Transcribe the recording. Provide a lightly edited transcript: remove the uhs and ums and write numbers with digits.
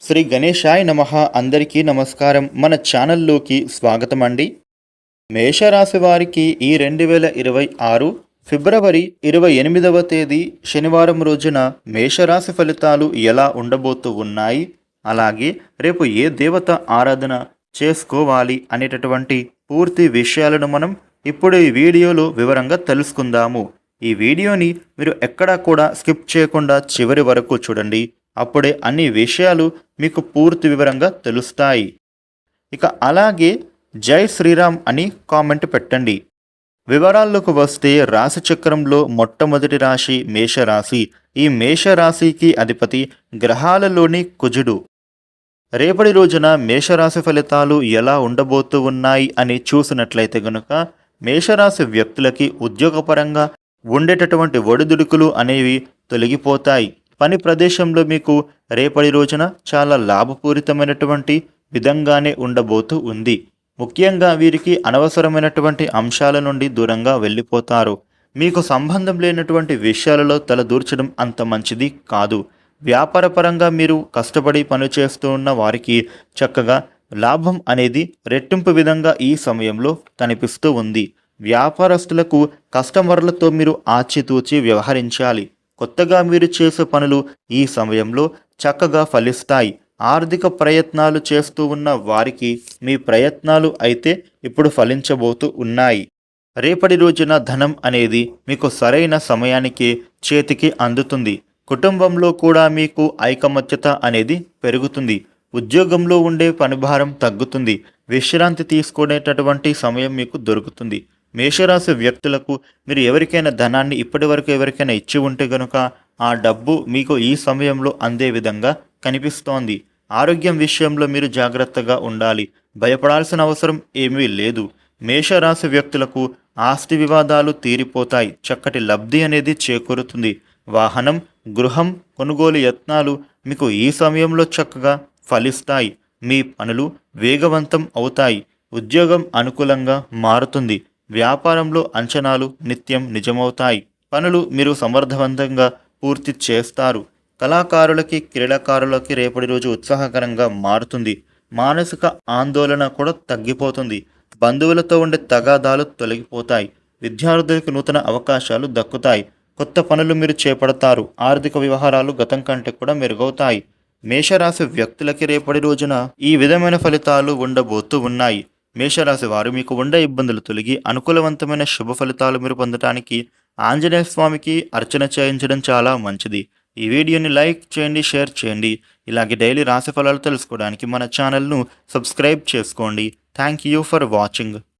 శ్రీ గణేశాయ నమః. అందరికీ నమస్కారం. మన ఛానల్లోకి స్వాగతం అండి. మేషరాశి వారికి ఈ 2026 ఫిబ్రవరి 28వ తేదీ శనివారం రోజున మేషరాశి ఫలితాలు ఎలా ఉండబోతూ ఉన్నాయి, అలాగే రేపు ఏ దేవత ఆరాధన చేసుకోవాలి అనేటటువంటి పూర్తి విషయాలను మనం ఇప్పుడు ఈ వీడియోలో వివరంగా తెలుసుకుందాము. ఈ వీడియోని మీరు ఎక్కడా కూడా స్కిప్ చేయకుండా చివరి వరకు చూడండి. అప్పుడే అన్ని విషయాలు మీకు పూర్తి వివరంగా తెలుస్తాయి. ఇక అలాగే జై శ్రీరామ్ అని కామెంట్ పెట్టండి. వివరాల్లోకి వస్తే రాశి చక్రంలో మొట్టమొదటి రాశి మేషరాశి. ఈ మేషరాశికి అధిపతి గ్రహాలలోని కుజుడు. రేపటి రోజున మేషరాశి ఫలితాలు ఎలా ఉండబోతూ ఉన్నాయి అని చూసినట్లయితే గనుక మేషరాశి వ్యక్తులకి ఉద్యోగపరంగా ఉండేటటువంటి ఒడిదుడుకులు అనేవి తొలగిపోతాయి. పని ప్రదేశంలో మీకు రేపటి రోజున చాలా లాభపూరితమైనటువంటి విధంగానే ఉండబోతూ ఉంది. ముఖ్యంగా వీరికి అనవసరమైనటువంటి అంశాల నుండి దూరంగా వెళ్ళిపోతారు. మీకు సంబంధం లేనటువంటి విషయాలలో తలదూర్చడం అంత మంచిది కాదు. వ్యాపారపరంగా మీరు కష్టపడి పనిచేస్తూ ఉన్న వారికి చక్కగా లాభం అనేది రెట్టింపు విధంగా ఈ సమయంలో కనిపిస్తూ ఉంది. వ్యాపారస్తులకు కస్టమర్లతో మీరు ఆచితూచి వ్యవహరించాలి. కొత్తగా మీరు చేసే పనులు ఈ సమయంలో చక్కగా ఫలిస్తాయి. ఆర్థిక ప్రయత్నాలు చేస్తూ ఉన్న వారికి మీ ప్రయత్నాలు అయితే ఇప్పుడు ఫలించబోతూ ఉన్నాయి. రేపటి రోజున ధనం అనేది మీకు సరైన సమయానికి చేతికి అందుతుంది. కుటుంబంలో కూడా మీకు ఐకమత్యత అనేది పెరుగుతుంది. ఉద్యోగంలో ఉండే పనిభారం తగ్గుతుంది. విశ్రాంతి తీసుకునేటటువంటి సమయం మీకు దొరుకుతుంది. మేషరాశి వ్యక్తులకు మీరు ఎవరికైనా ధనాన్ని ఇప్పటివరకు ఎవరికైనా ఇచ్చి ఉంటే గనుక ఆ డబ్బు మీకు ఈ సమయంలో అందే విధంగా కనిపిస్తోంది. ఆరోగ్యం విషయంలో మీరు జాగ్రత్తగా ఉండాలి. భయపడాల్సిన అవసరం ఏమీ లేదు. మేషరాశి వ్యక్తులకు ఆస్తి వివాదాలు తీరిపోతాయి. చక్కటి లబ్ధి అనేది చేకూరుతుంది. వాహనం, గృహం కొనుగోలు యత్నాలు మీకు ఈ సమయంలో చక్కగా ఫలిస్తాయి. మీ పనులు వేగవంతం అవుతాయి. ఉద్యోగం అనుకూలంగా మారుతుంది. వ్యాపారంలో అంచనాలు నిత్యం నిజమవుతాయి. పనులు మీరు సమర్థవంతంగా పూర్తి చేస్తారు. కళాకారులకి, క్రీడాకారులకి రేపటి రోజు ఉత్సాహకరంగా మారుతుంది. మానసిక ఆందోళన కూడా తగ్గిపోతుంది. బంధువులతో ఉండే తగాదాలు తొలగిపోతాయి. విద్యార్థులకు నూతన అవకాశాలు దక్కుతాయి. కొత్త పనులు మీరు చేపడతారు. ఆర్థిక వ్యవహారాలు గతం కంటే కూడా మెరుగవుతాయి. మేషరాశి వ్యక్తులకి రేపటి రోజున ఈ విధమైన ఫలితాలు ఉండబోతూ ఉన్నాయి. మేషరాశి వారు మీకు ఉండే ఇబ్బందులు తొలగి అనుకూలవంతమైన శుభ ఫలితాలు మీరు పొందడానికి ఆంజనేయ స్వామికి అర్చన చేయించడం చాలా మంచిది. ఈ వీడియోని లైక్ చేయండి, షేర్ చేయండి. ఇలాగే డైలీ రాశి ఫలాలు తెలుసుకోవడానికి మన ఛానల్ను సబ్స్క్రైబ్ చేసుకోండి. Thank you for watching.